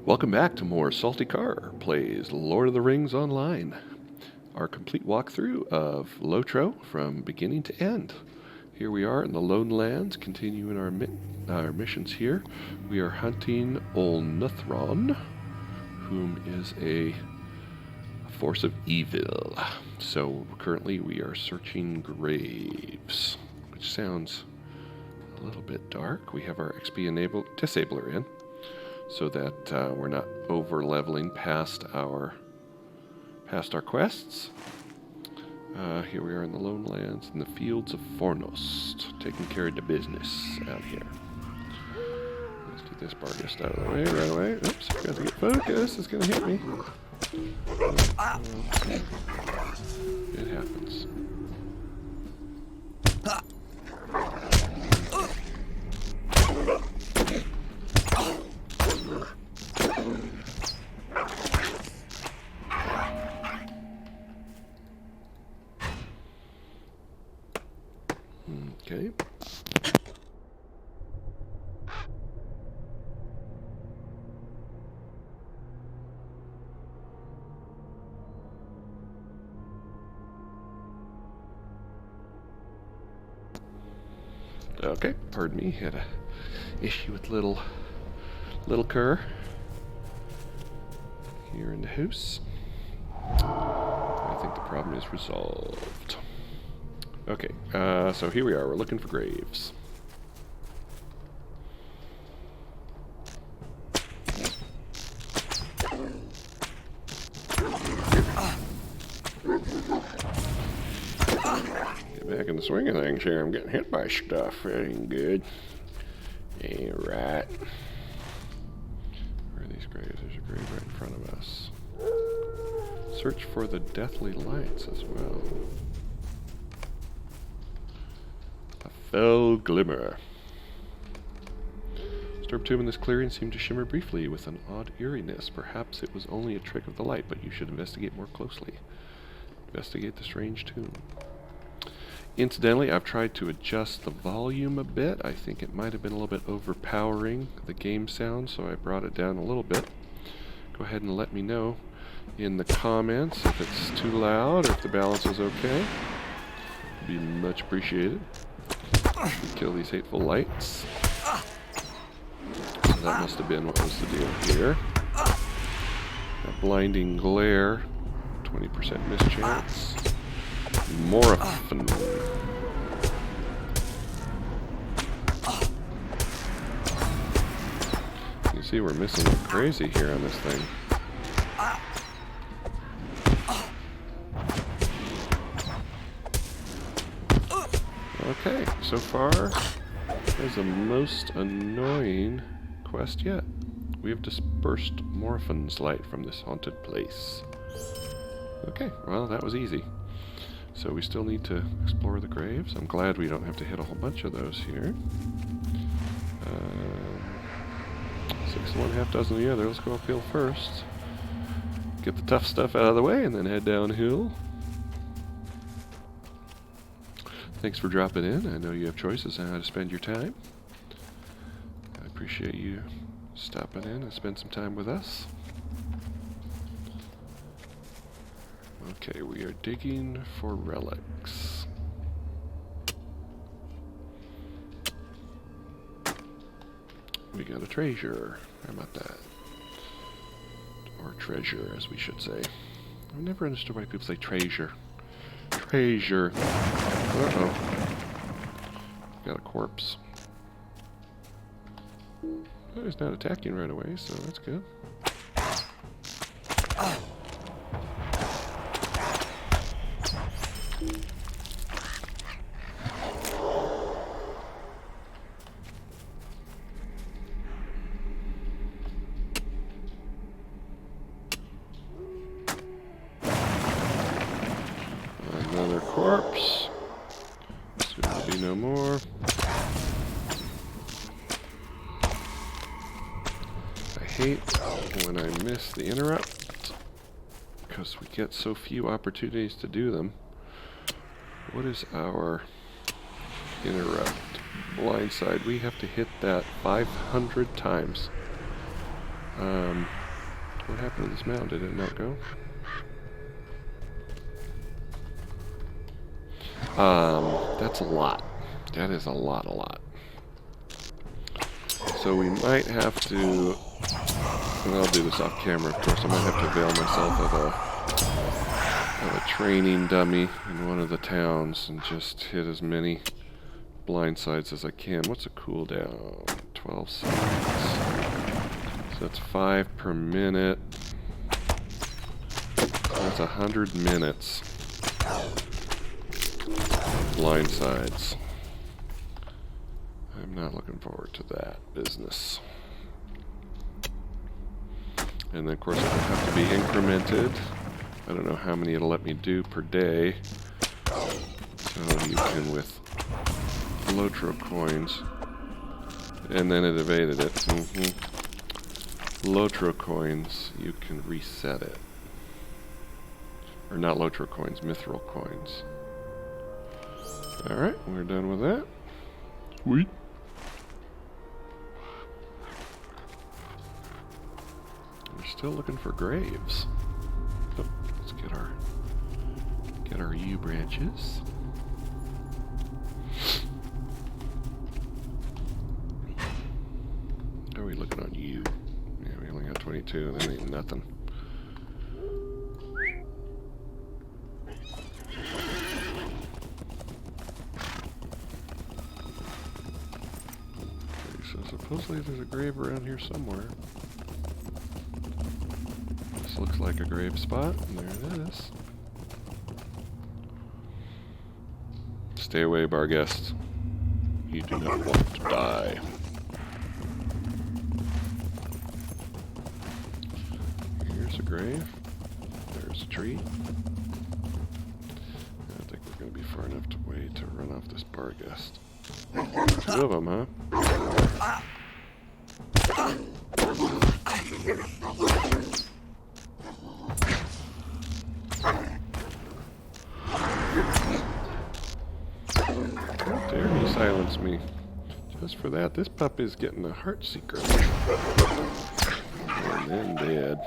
Welcome back to more Salty Car Plays Lord of the Rings Online. Our complete walkthrough of LOTRO from beginning to end. Here we are in the Lone Lands, continuing our missions here. We are hunting LOTRO, whom is a force of evil. So currently we are searching graves, which sounds a little bit dark. We have our XP disabler in, so that we're not over leveling past our quests. Here we are in the Lone Lands in the fields of Fornost, taking care of the business out here. Let's get this Barghest out of the way right away. Oops, got to get focused. It's gonna hit me. It happens. Okay. Okay, pardon me, had a issue with little cur here in the house. I think the problem is resolved. Okay, so here we are, we're looking for graves. Get back in the swing of things here, I'm getting hit by stuff, that ain't good. Ain't right. Where are these graves? There's a grave right in front of us. Search for the deathly lights as well. A fell glimmer. Disturbed tomb in this clearing seemed to shimmer briefly with an odd eeriness. Perhaps it was only a trick of the light, but you should investigate more closely. Investigate the strange tomb. Incidentally, I've tried to adjust the volume a bit. I think it might have been a little bit overpowering the game sound, so I brought it down a little bit. Go ahead and let me know in the comments if it's too loud or if the balance is okay. It'd be much appreciated. Kill these hateful lights. So that must have been what was the deal here. A blinding glare, 20% miss chance. Morphin. You see we're missing like crazy here on this thing. Okay, so far, there's the most annoying quest yet. We have dispersed Morphin's light from this haunted place. Okay, well, that was easy. So we still need to explore the graves. I'm glad we don't have to hit a whole bunch of those here. 6 of one, half dozen of the other. Let's go uphill first. Get the tough stuff out of the way and then head downhill. Thanks for dropping in. I know you have choices on how to spend your time. I appreciate you stopping in and spend some time with us. Okay, we are digging for relics. We got a treasure. How about that? Or treasure, as we should say. I've never understood why people say treasure. Treasure. Uh-oh. Got a corpse. Oh, he's not attacking right away, so that's good. Another corpse. Soon to be no more. I hate when I miss the interrupt, because we get so few opportunities to do them. What is our interrupt? Blindside. We have to hit that 500 times. What happened to this mound? Did it not go? That's a lot. That is a lot. So we might have to, and I'll do this off camera, of course, I might have to avail myself of a training dummy in one of the towns and just hit as many blind sides as I can. What's a cooldown? 12 seconds. So that's 5 per minute. That's 100 minutes. Blind sides. I'm not looking forward to that business. And then, of course, it'll have to be incremented. I don't know how many it'll let me do per day. So you can, with LOTRO coins, and then it evaded it. LOTRO coins, you can reset it. Or not LOTRO coins, mithril coins. Alright, we're done with that. Sweet. We're still looking for graves. Oh, let's get our U branches. How are we looking on U? Yeah, we only got 22. That ain't nothing. Supposedly there's a grave around here somewhere. This looks like a grave spot, and there it is. Stay away, bar guest. You do not want to die. Here's a grave. There's a tree. I think we're going to be far enough away to run off this bar guest. 2 of them, huh? How dare he silence me? Just for that, this pup is getting a heart secret. And then dead.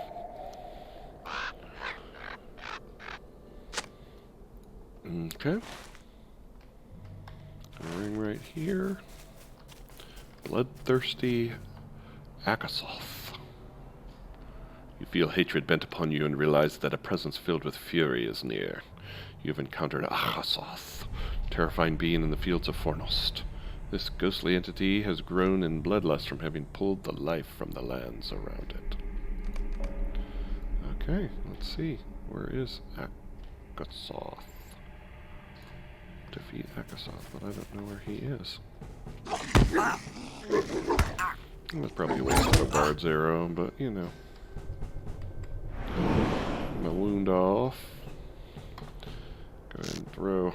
Okay. A ring right here. Bloodthirsty Akasoth. You feel hatred bent upon you and realize that a presence filled with fury is near. You have encountered Akasoth, terrifying being in the fields of Fornost. This ghostly entity has grown in bloodlust from having pulled the life from the lands around it. Okay, let's see. Where is Akasoth? Defeat Akasoth, but I don't know where he is. That's probably a waste of a bard's arrow, but you know. My wound off. Go ahead and throw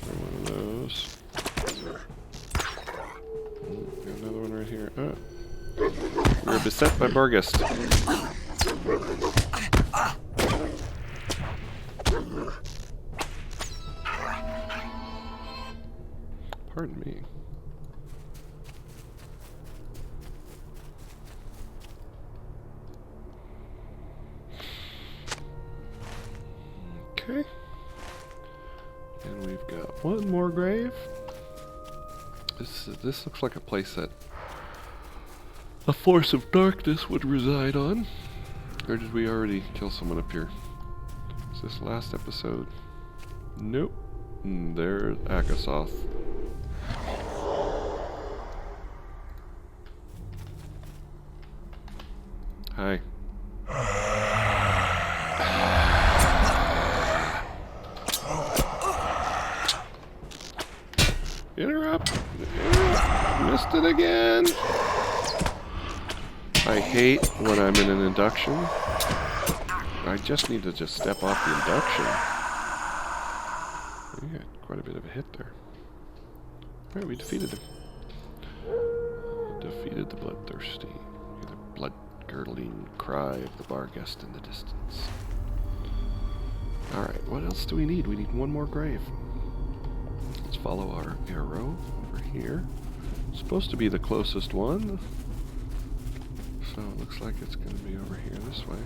one of those. Got another one right here. Oh. We're beset by Barghest. Pardon me. Okay. And we've got one more grave. This looks like a place that a force of darkness would reside on. Or did we already kill someone up here? Is this last episode? Nope. There's Akasoth. Hi. Interrupt. Missed it again. I hate when I'm in an induction. I just need to step off the induction. We got quite a bit of a hit there. Alright, we defeated him. Defeated the bloodthirsty. The blood-girdling cry of the Barghest in the distance. Alright, what else do we need? We need one more grave. Let's follow our arrow over here. It's supposed to be the closest one. So it looks like it's going to be over here this way.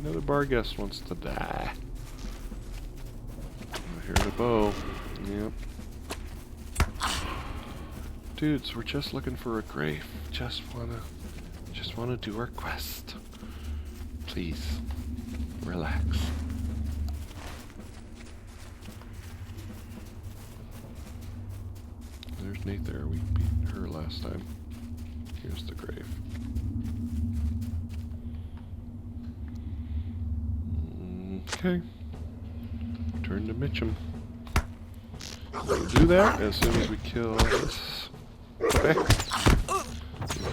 Another bar guest wants to die. I hear the bow. Yep. Dudes, we're just looking for a grave. Just wanna do our quest. Please, relax. There's Nate there. We beat her last time. Here's the grave. Okay. Turn to Mitchum. We'll do that as soon as we kill this puppy.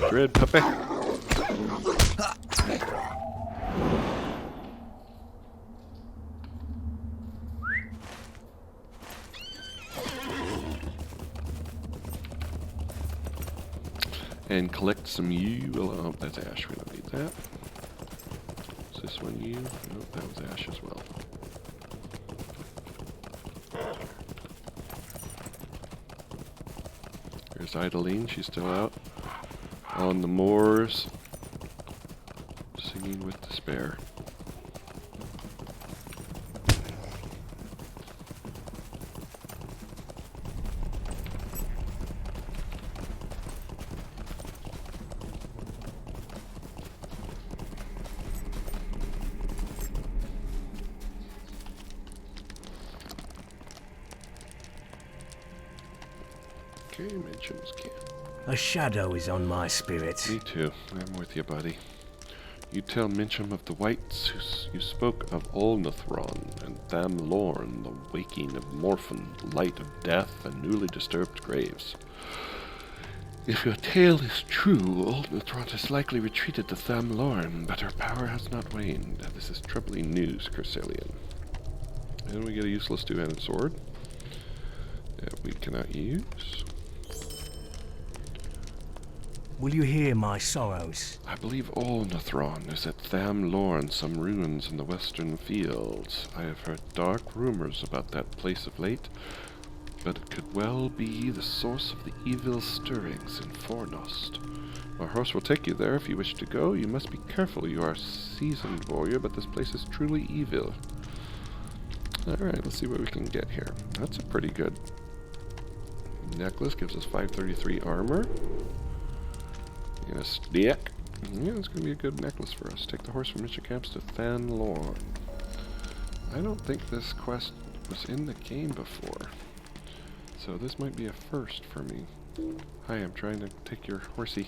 Dread puppy. And collect some U. Oh, that's ash. We don't need that. Is this one U? Nope, that was ash as well. There's Idaline. She's still out on the moors, singing with despair. Okay, Mitchum's camp. A shadow is on my spirit. Me too. I'm with you, buddy. You tell Mincham of the Whites you spoke of Olnathron and Thamlorn, the waking of Morphin, light of death, and newly disturbed graves. If your tale is true, Olnathron has likely retreated to Thamlorn, but her power has not waned. This is troubling news, Curselian. And we get a useless two-handed sword that we cannot use. Will you hear my sorrows? I believe Olnathron is at Thamlorn, some ruins in the western fields. I have heard dark rumors about that place of late, but it could well be the source of the evil stirrings in Fornost. My horse will take you there if you wish to go. You must be careful. You are a seasoned warrior, but this place is truly evil. Alright, let's see what we can get here. That's a pretty good necklace. Gives us 533 armor. And a stick. Yeah, it's going to be a good necklace for us. Take the horse from Mission Camps to Thamlorn. I don't think this quest was in the game before. So this might be a first for me. Hi, I'm trying to take your horsey.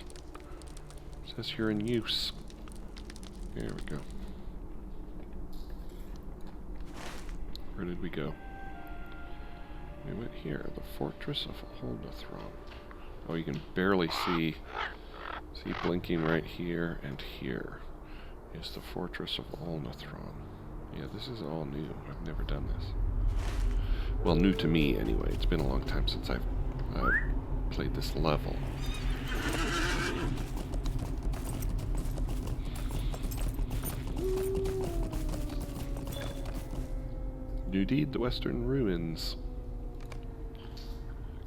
It says you're in use. There we go. Where did we go? We went here. The Fortress of Olnathron. Oh, you can barely see. See, blinking right here and here is the Fortress of Olnathron. Yeah, this is all new. I've never done this. Well, new to me anyway. It's been a long time since I've played this level. You need the Western Ruins.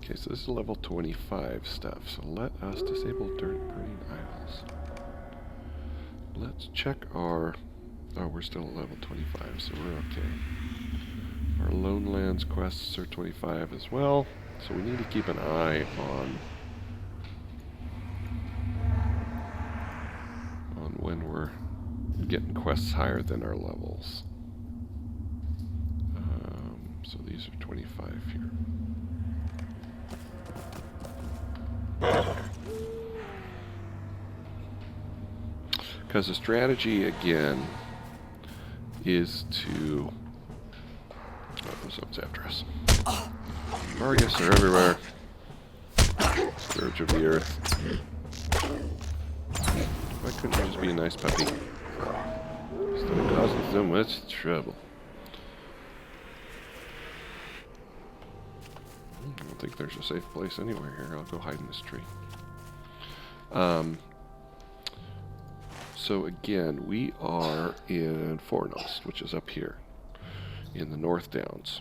Okay, so this is level 25 stuff, so let us disable dirt burning idols. Let's check our... Oh, we're still at level 25, so we're okay. Our Lone Lands quests are 25 as well, so we need to keep an eye on when we're getting quests higher than our levels. So these are 25 here. Because the strategy, again, is to... Oh, someone's after us. Targets are everywhere. Scourge of the earth. Why couldn't you just be a nice puppy? Instead of causing so much trouble. I don't think there's a safe place anywhere here. I'll go hide in this tree. So again, we are in Fornost, which is up here in the North Downs.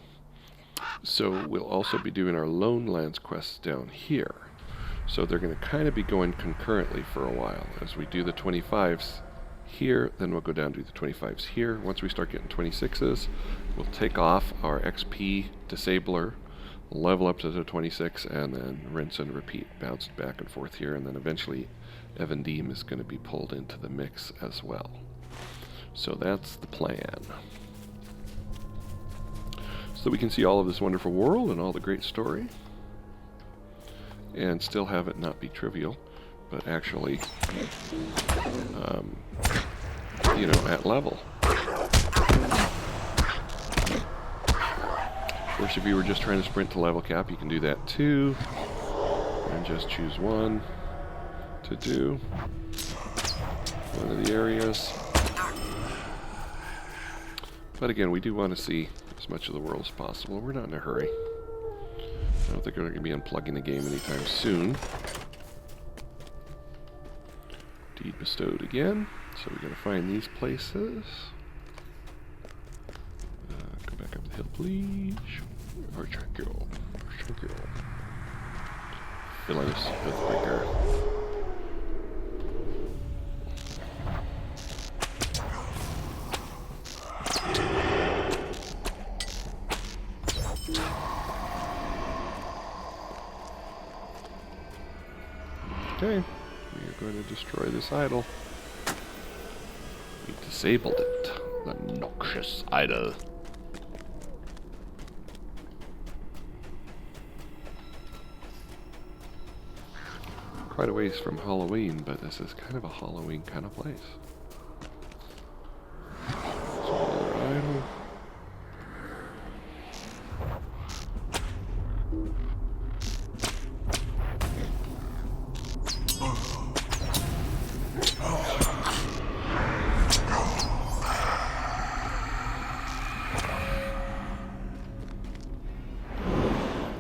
So we'll also be doing our Lone Lands quests down here. So they're going to kind of be going concurrently for a while. As we do the 25s here, then we'll go down to the 25s here. Once we start getting 26s, we'll take off our XP disabler, level up to the 26, and then rinse and repeat, bounce back and forth here, and then eventually Evandim is going to be pulled into the mix as well. So that's the plan. So we can see all of this wonderful world and all the great story, and still have it not be trivial, but actually, you know, at level. Of course, if you were just trying to sprint to level cap, you can do that too, and just choose one to do one of the areas. But again, we do want to see as much of the world as possible. We're not in a hurry. I don't think we're going to be unplugging the game anytime soon. Deed bestowed again. So we got to find these places. Go back up the hill, please. Archangel. Archangel. Villainous Earthbreaker. Okay, we are going to destroy this idol. We disabled it. The noxious idol. Quite a ways from Halloween, but this is kind of a Halloween kind of place. So another idol.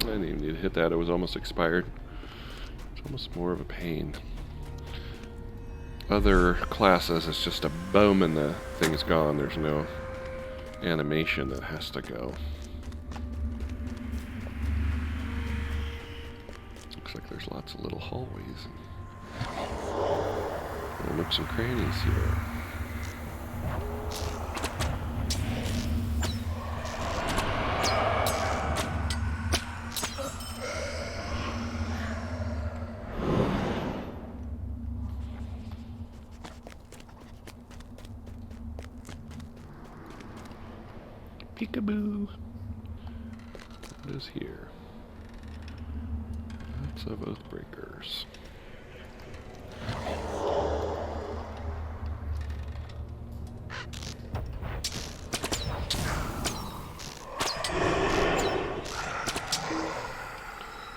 I didn't even need to hit that, it was almost expired. It's almost more of a pain. Other classes, it's just a boom and the thing's gone. There's no animation that has to go. Looks like there's lots of little hallways and little nooks and crannies here. Peekaboo! What is here? Lots of Oathbreakers.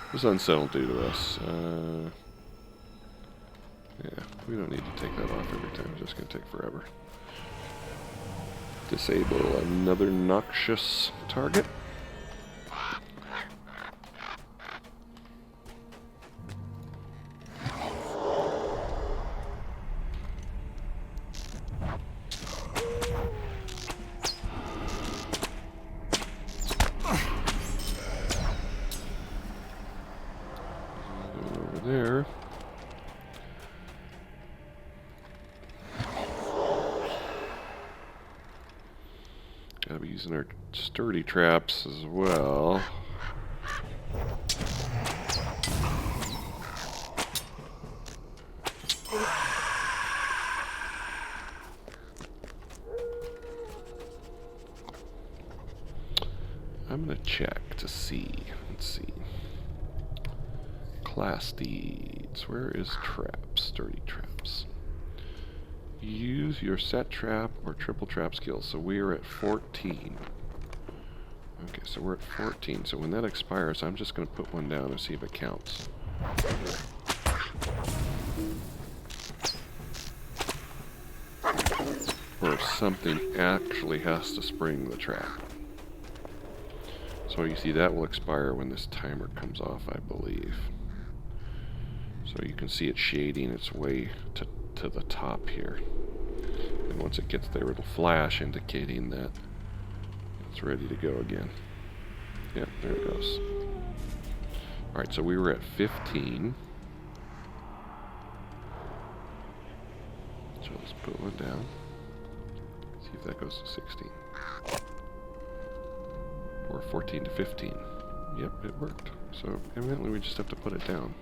It was unsettled due to us. Yeah, we don't need to take that off every time. It's just going to take forever. Disable another noxious target. Over there. Gotta be using our sturdy traps as well. I'm gonna check to see. Let's see. Class deeds. Where is traps? Sturdy traps. Use your set trap or triple trap skills. So we are at 14. Okay, so we're at 14. So when that expires, I'm just going to put one down and see if it counts. Or if something actually has to spring the trap. So you see that will expire when this timer comes off, I believe. So you can see it shading its way to the top here. And once it gets there, it'll flash indicating that it's ready to go again. Yep, there it goes. Alright, so we were at 15. So let's put one down. See if that goes to 16. Or 14 to 15. Yep, it worked. So evidently we just have to put it down.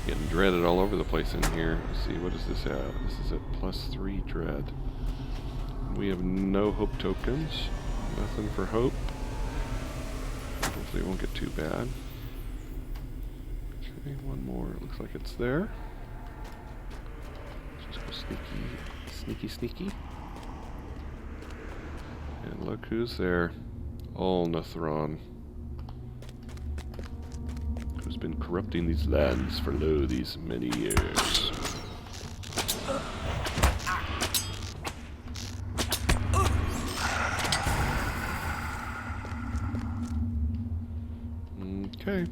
Getting dreaded all over the place in here. Let's see, what is this at? This is at +3 dread. We have no hope tokens. Nothing for hope. Hopefully it won't get too bad. Okay, one more. It looks like it's there. Let's just go sneaky. And look who's there. LOTRO. Who's been corrupting these lands for these many years. Okay.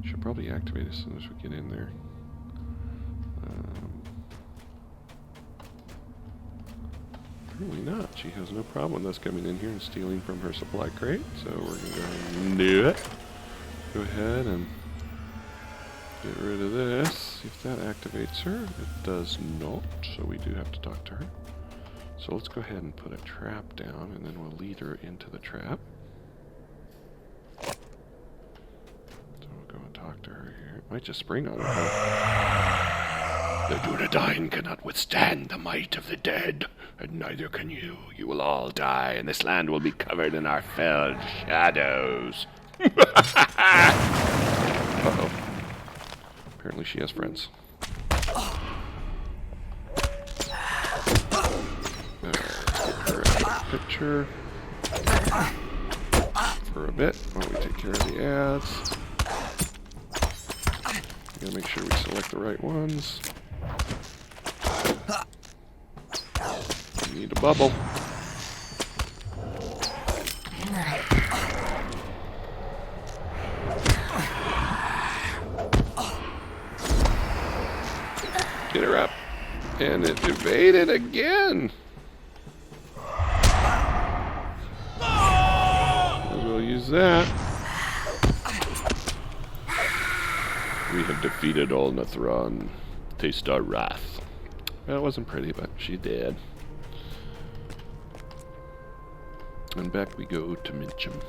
Should probably activate as soon as we get in there. Apparently not. She has no problem with us coming in here and stealing from her supply crate, so we're going to go ahead and do it. Go ahead and get rid of this. See if that activates her. It does not, so we do have to talk to her. So let's go ahead and put a trap down, and then we'll lead her into the trap. So we'll go and talk to her here. It might just spring on her. The Dunedain cannot withstand the might of the dead, and neither can you. You will all die, and this land will be covered in our felled shadows. Uh-oh. Apparently she has friends. Picture for a bit while we take care of the ads. Gotta make sure we select the right ones. We need a bubble. Get her up. And it evaded again. We'll use that. We have defeated LOTRO. Taste our wrath. Well, it wasn't pretty, but she did. And back we go to Mincham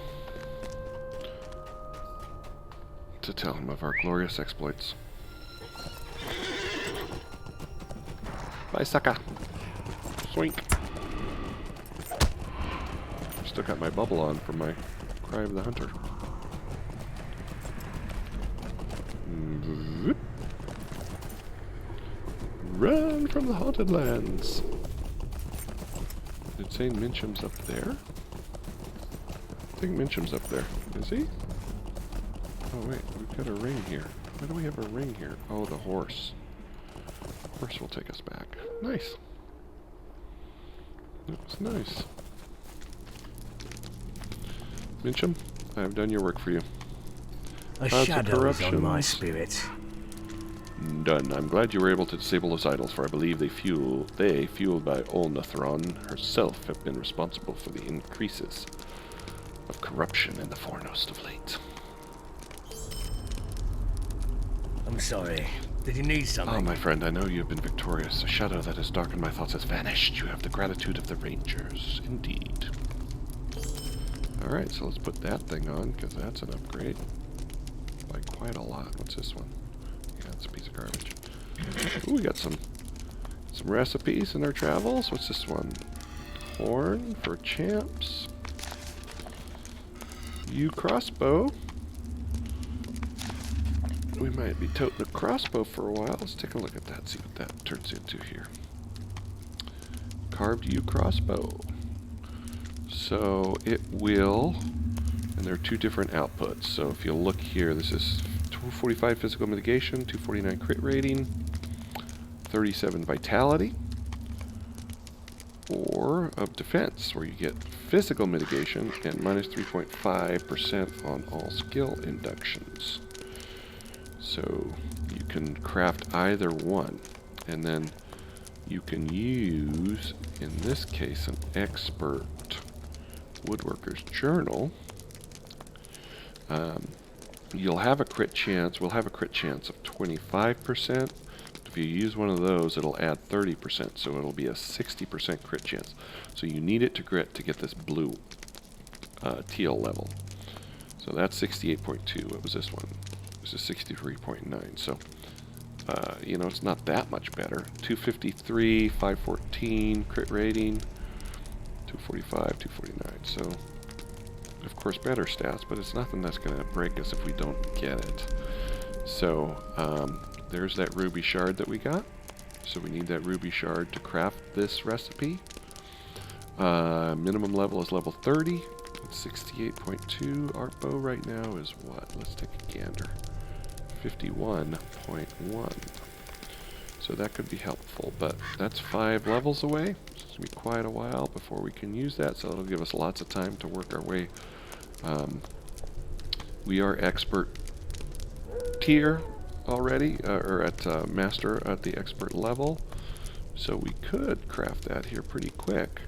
to tell him of our glorious exploits. Bye, sucker. Swink. Still got my bubble on from my Cry of the Hunter. Run from the haunted lands. Did it say Mincham's up there? I think Mincham's up there. Is he? Oh wait, we've got a ring here. Why do we have a ring here? Oh, the horse. Horse will take us back. Nice. That was nice. Mincham, I have done your work for you. A shadow is on my spirit. Done. I'm glad you were able to disable those idols, for I believe they, fueled by LOTRO herself, have been responsible for the increases of corruption in the Fornost of late. I'm sorry. Did you need something? Oh, my friend, I know you have been victorious. A shadow that has darkened my thoughts has vanished. You have the gratitude of the Rangers. Indeed. Alright, so let's put that thing on, because that's an upgrade. By quite a lot. What's this one? Yeah, it's a piece of garbage. Ooh, we got some recipes in our travels. What's this one? Horn for champs. Crossbow. We might be toting a crossbow for a while. Let's take a look at that, see what that turns into here. Carved crossbow. So it will, and there are two different outputs. So if you look here, this is 245 physical mitigation, 249 crit rating, 37 vitality, or of defense, where you get physical mitigation and minus 3.5% on all skill inductions. So you can craft either one, and then you can use, in this case, an expert woodworker's journal. You'll have a crit chance. We'll have a crit chance of 25%. If you use one of those, it'll add 30%, so it'll be a 60% crit chance. So you need it to crit to get this blue teal level. So that's 68.2. What was this one? This is 63.9. So, you know, it's not that much better. 253, 514 crit rating, 245, 249. So, of course, better stats, but it's nothing that's going to break us if we don't get it. So, there's that ruby shard that we got. So we need that ruby shard to craft this recipe. Minimum level is level 30. It's 68.2. Our bow right now is what? Let's take a gander. 51.1. So that could be helpful, but that's 5 levels away. It's going to be quite a while before we can use that, so it'll give us lots of time to work our way. We are expert tier already, or at master at the expert level, so we could craft that here pretty quick.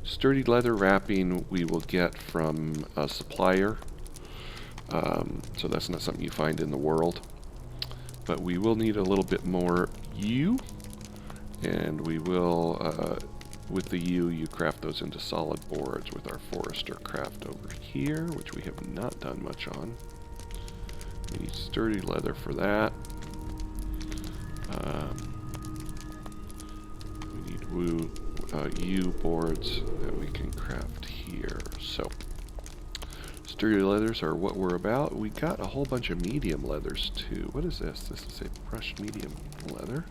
Sturdy leather wrapping we will get from a supplier, so that's not something you find in the world, but we will need a little bit more yew, and we will with the yew you craft those into solid boards with our forester craft over here, which we have not done much on. We need sturdy leather for that. We need yew boards that we can craft here. So, sturdy leathers are what we're about. We got a whole bunch of medium leathers too. What is this? This is a brushed medium leather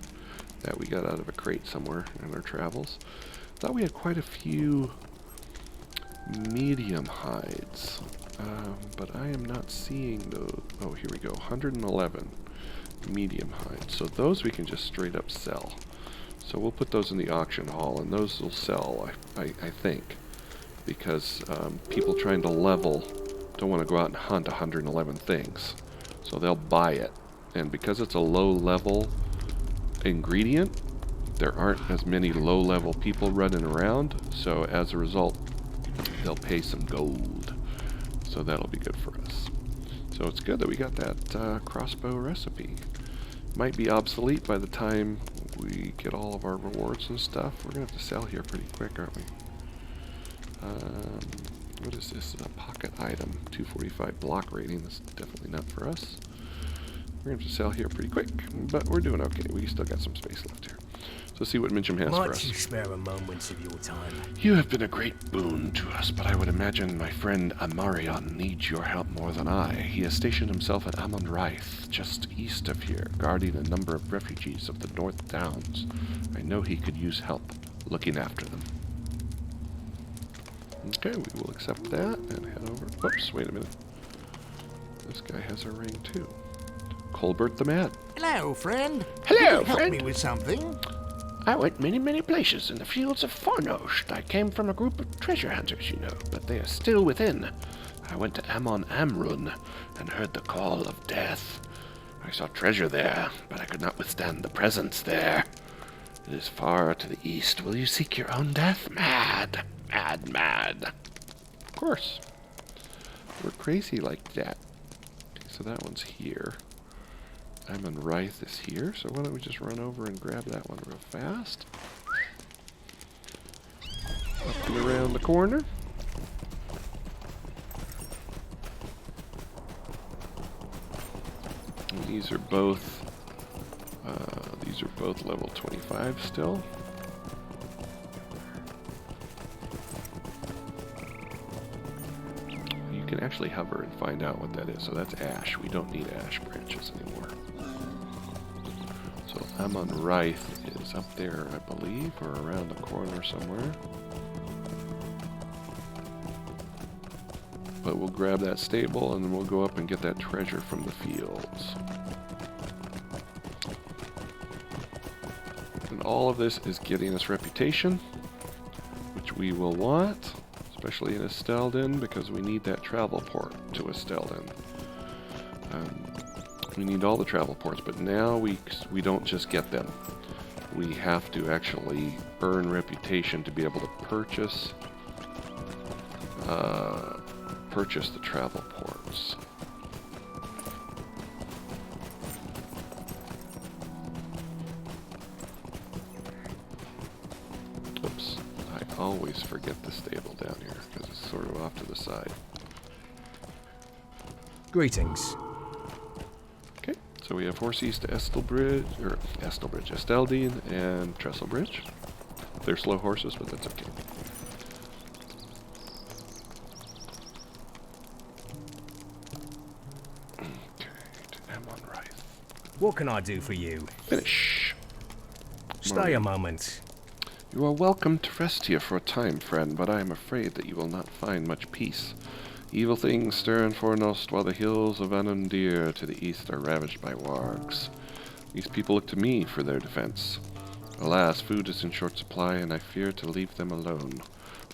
that we got out of a crate somewhere in our travels. Thought we had quite a few medium hides. But I am not seeing those. Oh, here we go. 111 medium hides. So those we can just straight up sell. So we'll put those in the auction hall, and those will sell, I think. Because people trying to level don't want to go out and hunt 111 things. So they'll buy it. And because it's a low level ingredient, there aren't as many low level people running around. So as a result, they'll pay some gold. So that'll be good for us. So it's good that we got that crossbow recipe. Might be obsolete by the time we get all of our rewards and stuff. We're going to have to sell here pretty quick, aren't we? What is this? A pocket item. 245 block rating. That's definitely not for us. We're going to have to sell here pretty quick, but we're doing okay. We still got some space left here. So see what Mincham has for Might us. you spare a moment of your time? You have been a great boon to us, but I would imagine my friend Amarion needs your help more than I. He has stationed himself at Amon Raith, just east of here, guarding a number of refugees of the North Downs. I know he could use help looking after them. Okay, we will accept that and head over. Whoops, wait a minute. This guy has a ring too. Colbert the Mad. Hello, friend. Hello, You can help friend. me with something. I went many places in the fields of Fornost. I came from a group of treasure hunters, you know, but they are still within. I went to Amon Amrun and heard the call of death. I saw treasure there, but I could not withstand the presence there. It is far to the east. Will you seek your own death? Mad, mad, mad. Of course. We're crazy like that. Okay, so that one's here. Amon Raith is here, so why don't we just run over and grab that one real fast. Up and around the corner. And these are both level 25 still. You can actually hover and find out what that is. So that's ash. We don't need ash branches anymore. So Amon Raith is up there, I believe, or around the corner somewhere. But we'll grab that stable and then we'll go up and get that treasure from the fields. And all of this is getting us reputation, which we will want, especially in Esteldin, because we need that travel port to Esteldin. We need all the travel ports, but now we don't just get them. We have to actually earn reputation to be able to purchase the travel ports. Oops, I always forget the stable down here because it's sort of off to the side. Greetings. Okay, so we have horse east to Esteldine and Trestlebridge. They're slow horses, but that's okay. Okay, to Amon Rife. What can I do for you? Finish. Stay a moment. You are welcome to rest here for a time, friend, but I am afraid that you will not find much peace. Evil things stir in Fornost, while the hills of Anundir to the east are ravaged by wargs. These people look to me for their defense. Alas, food is in short supply, and I fear to leave them alone.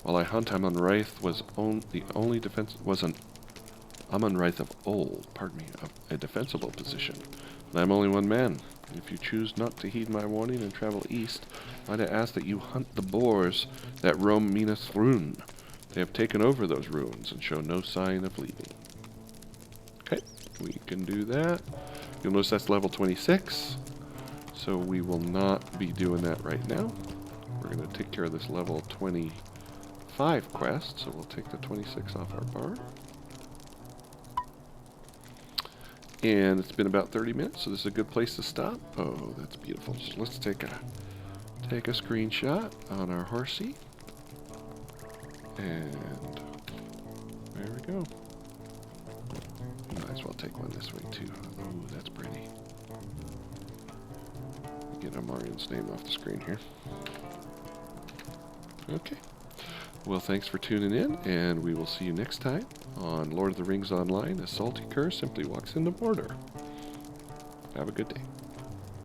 While I hunt, Amon Rife was the only defense was an Amon Rife of old, of a defensible position. And I am only one man. If you choose not to heed my warning and travel east, might I ask that you hunt the boars that roam Minas Rune. They have taken over those ruins and show no sign of leaving. Okay, we can do that. You'll notice that's level 26, so we will not be doing that right now. We're going to take care of this level 25 quest, so we'll take the 26 off our bar. And it's been about 30 minutes, so this is a good place to stop. Oh, that's beautiful. So let's take a screenshot on our horsey. And there we go. Might as well take one this way too. Oh, that's pretty. Get Amarion's name off the screen here. Okay. Well, thanks for tuning in, and we will see you next time on Lord of the Rings Online as Salty Cur simply walks into Mordor. Have a good day.